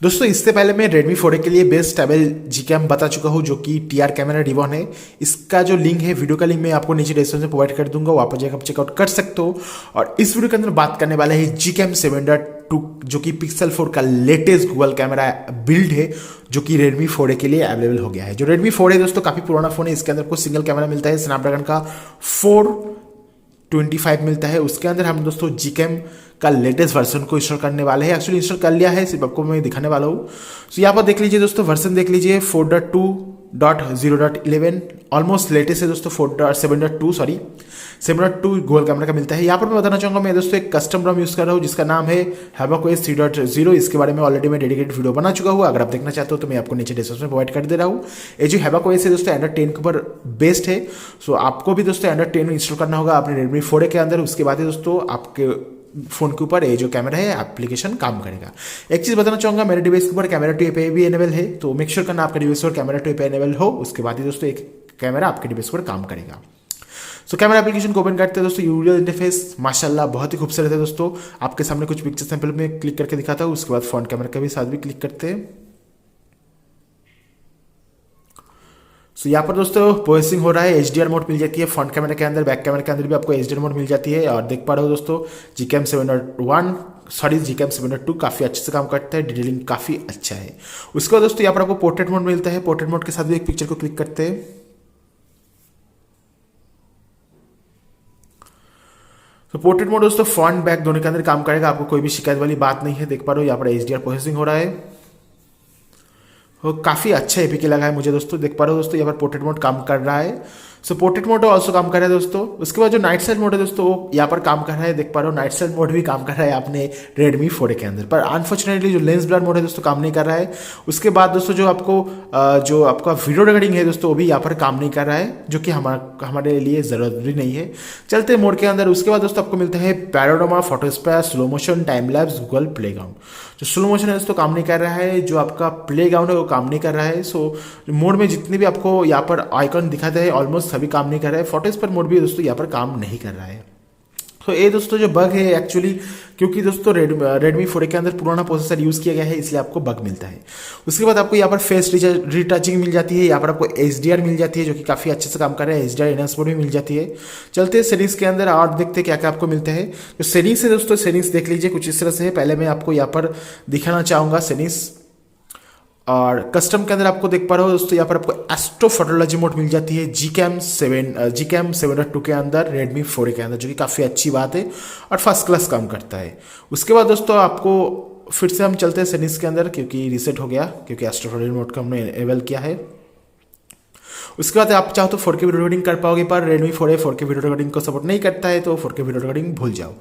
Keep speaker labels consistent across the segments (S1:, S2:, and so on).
S1: दोस्तों इससे पहले मैं Redmi 4A के लिए बेस्ट स्टेबल जी कैम बता चुका हूँ जो कि TR कैमरा D1 है। इसका जो लिंक है, वीडियो का लिंक मैं आपको नीचे डिस्क्रिप्शन में प्रोवाइड कर दूंगा, वहाँ पर जाकर आप चेकआउट कर सकते हो। और इस वीडियो के अंदर बात करने वाला है जी कैम 7.2 जो कि Pixel 4 का लेटेस्ट गूगल कैमरा बिल्ड है जो कि Redmi 4A के लिए अवेलेबल हो गया है। जो Redmi 4A दोस्तों काफ़ी पुराना फोन है, इसके अंदर कुछ सिंगल कैमरा मिलता है, स्नैपड्रैगन का 425 मिलता है। उसके अंदर हम दोस्तों जी कैम का लेटेस्ट वर्जन को इंस्टॉल करने वाले हैं। एक्चुअली इंस्टॉल कर लिया है, सिर्फ आपको मैं दिखाने वाला हूँ। तो यहाँ पर देख लीजिए दोस्तों, वर्जन देख लीजिए 4.2.0.11 ऑलमोस्ट लेटेस्ट है दोस्तों। 7.2 गूगल कैमरा का मिलता है। यहाँ पर मैं बताना चाहूँगा, मैं दोस्तों एक कस्टम रोम यूज़ कर रहा हूँ जिसका नाम है HavaOS 3.0। इसके बारे में ऑलरेडी मैं डेडिकेटेड वीडियो बना चुका हूँ, अगर आप देखना चाहते हो तो मैं आपको नीचे डिस्क्रिप्शन में प्रोवाइड कर दे रहा हूँ। ये जो HavaOS है दोस्तों एंड्रॉइड 10 के ऊपर बेस्ड है। सो आपको भी दोस्तों एंड्रॉइड 10 इंस्टॉल करना होगा अपने Redmi 4A के अंदर। उसके बाद ही दोस्तों आपके फोन के ऊपर ये जो कैमरा है एप्लीकेशन काम करेगा। एक चीज बताना चाहूंगा, मेरे डिवाइस के ऊपर कैमरा टू एपीआई भी एनेबल है, तो मेक श्योर करना आपके डिवाइस पर कैमरा टू एपीआई एनेबल हो। उसके बाद ही दोस्तों एक कैमरा आपके डिवाइस पर काम करेगा। सो कैमरा एप्लीकेशन को ओपन करते हैं दोस्तों। यूजर इंटरफेस माशाल्लाह बहुत ही खूबसूरत है दोस्तों। आपके सामने कुछ पिक्चर सैंपल में क्लिक करके दिखाता हूँ, उसके बाद फ्रंट कैमरा का भी साथ भी क्लिक करते हैं। सो यहाँ पर दोस्तों प्रोसेसिंग हो रहा है, HDR मोड मिल जाती है फ्रंट कैमरा के अंदर, बैक कैमरा के अंदर भी आपको HDR मोड मिल जाती है। और देख पा रहे हो दोस्तों GCam 7.2 काफ़ी अच्छे से काम करता है, डिटेलिंग काफ़ी अच्छा है। उसके बाद दोस्तों यहाँ पर आपको पोर्ट्रेट मोड मिलता है, पोर्ट्रेट मोड के साथ भी एक पिक्चर को क्लिक करते हैं। तो पोर्ट्रेट मोड दोस्तों फ्रंट बैक दोनों के अंदर काम करेगा, आपको कोई भी शिकायत वाली बात नहीं है। देख पा रहे हो यहाँ पर HDR प्रोसेसिंग हो रहा है, काफ़ी अच्छा एपीके लगा है मुझे दोस्तों। देख पा रहे हो दोस्तों यहाँ पर पोर्ट्रेट मोड काम कर रहा है। सो पोर्ट्रेट मोड ऑल्सो काम कर रहा है दोस्तों। उसके बाद जो नाइट साइड मोड है दोस्तों वो यहाँ पर काम कर रहा है। देख पा रहे हो नाइट साइड मोड भी काम कर रहा है अपने Redmi 4A के अंदर, पर अनफॉर्चुनेटली जो लेंस ब्लर मोड है दोस्तों काम नहीं कर रहा है। उसके बाद दोस्तों जो आपका वीडियो रिकॉर्डिंग है दोस्तों वो भी यहाँ पर काम नहीं कर रहा है, जो कि हमारे लिए जरूरी नहीं है। चलते हैं मोड के अंदर। उसके बाद दोस्तों आपको मिलता है panorama, photosphere, slow motion, time lapse, Google playground. जो स्लो मोशन है दोस्तों काम नहीं कर रहा है, जो आपका प्लेग्राउंड है वो काम नहीं कर रहा है। सो मोड में जितने भी आपको यहाँ पर आइकन दिखाते हैं ऑलमोस्ट सभी काम नहीं कर रहा है। फोटोस्पेयर मोड भी दोस्तों यहाँ पर काम नहीं कर रहा है। तो ये दोस्तों जो बग है एक्चुअली, क्योंकि दोस्तों Redmi 4A के अंदर पुराना प्रोसेसर यूज़ किया गया है, इसलिए आपको बग मिलता है। उसके बाद आपको यहाँ पर फेस रिटचिंग मिल जाती है, यहाँ पर आपको HDR मिल जाती है जो कि काफ़ी अच्छे से काम कर रहा है। HDR एनहांस मोड भी मिल जाती है। चलते हैं सेटिंग्स के अंदर और देखते हैं क्या क्या आपको मिलता है। तो सेटिंग्स है दोस्तों, सेटिंग्स देख लीजिए कुछ इस तरह से है। पहले मैं आपको यहाँ पर दिखाना चाहूँगा सेटिंग्स। और कस्टम के अंदर आपको देख पा रहे हो दोस्तों, यहाँ पर आपको एस्ट्रो फोटोलॉजी मोड मिल जाती है GCam 7.2 के अंदर Redmi 4A के अंदर, जो कि काफ़ी अच्छी बात है और फर्स्ट क्लास काम करता है। उसके बाद दोस्तों आपको फिर से हम चलते हैं सेटिंग्स के अंदर, क्योंकि रीसेट हो गया, क्योंकि एस्ट्रो फोटोलॉजी मोड को हमने एनेबल किया है। उसके बाद आप चाहो तो 4K वीडियो रिकॉर्डिंग कर पाओगे, पर Redmi 4A 4K video recording को सपोर्ट नहीं करता है, तो 4K वीडियो रिकॉर्डिंग भूल जाओ।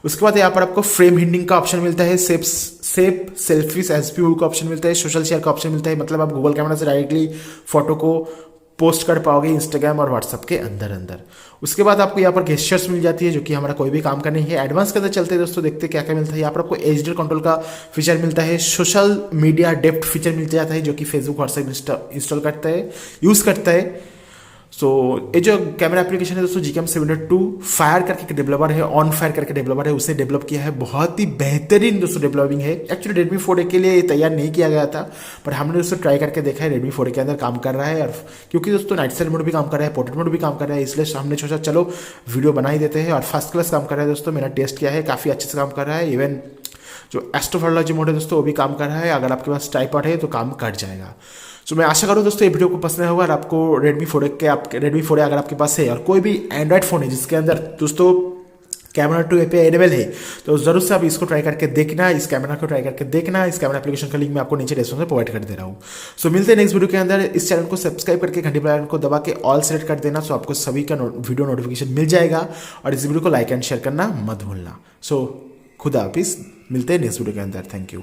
S1: उसके बाद यहाँ पर आपको फ्रेम हिंडिंग का ऑप्शन मिलता है, सेफ सेल्फीज SPU का ऑप्शन मिलता है, सोशल शेयर का ऑप्शन मिलता है। मतलब आप गूगल कैमरा से डायरेक्टली फोटो को पोस्ट कर पाओगे इंस्टाग्राम और व्हाट्सअप के अंदर। उसके बाद आपको यहाँ पर गेस्चर्स मिल जाती है, जो कि हमारा कोई भी काम का नहीं है। एडवांस के अंदर चलते हैं दोस्तों, देखते क्या क्या मिलता है। यहाँ पर आपको HDR कंट्रोल का फीचर मिलता है, सोशल मीडिया डेप्थ फीचर मिल जाता है, जो कि फेसबुक व्हाट्सएप इंस्टॉल करता है, यूज़ करता है। सो ये जो कैमरा एप्लीकेशन है दोस्तों GCam 7.2 फायर करके डेवलपर है, ऑन फायर करके डेवलपर है, उसने डेवलप किया है। बहुत ही बेहतरीन दोस्तों डेवलपिंग है। एक्चुअली Redmi 4A के लिए ये तैयार नहीं किया गया था, पर हमने दोस्तों ट्राई करके देखा है, Redmi 4A के अंदर काम कर रहा है। और क्योंकि दोस्तों नाइट साइड मोड भी काम कर रहा है, पोर्ट्रेट मोड भी काम कर रहा है, इसलिए हमने सोचा चलो वीडियो बना ही देते हैं। और फर्स्ट क्लास काम कर रहा है दोस्तों, मैंने टेस्ट किया है, काफ़ी अच्छे से काम कर रहा है। इवन जो एस्ट्रो फोटोलॉजी मोड है दोस्तों वो भी काम कर रहा है। अगर आपके पास ट्राइपॉड है तो काम कर जाएगा। तो मैं आशा करूँ दोस्तों ये वीडियो को पसंद होगा। और आपको Redmi 4A अगर आपके पास है और कोई भी एंड्रॉइड फ़ोन है जिसके अंदर दोस्तों कैमरा टू एपीआई अवेलेबल है, तो जरूर से आप इसको ट्राई करके देखना, इस कैमरा को ट्राई करके देखना। इस कैमरा एप्लीकेशन का लिंक मैं आपको नीचे डिस्क्रिप्शन में प्रोवाइड कर दे रहा हूँ। सो मिलते हैं नेक्स्ट वीडियो के अंदर। इस चैनल को सब्सक्राइब करके घंटी बेल आइकन को दबा के ऑल सेलेक्ट कर देना, सो आपको सभी का वीडियो नोटिफिकेशन मिल जाएगा। और इस वीडियो को लाइक एंड शेयर करना मत भूलना। सो खुदा हाफिज़, मिलते हैं नेक्स्ट वीडियो के अंदर। Thank you.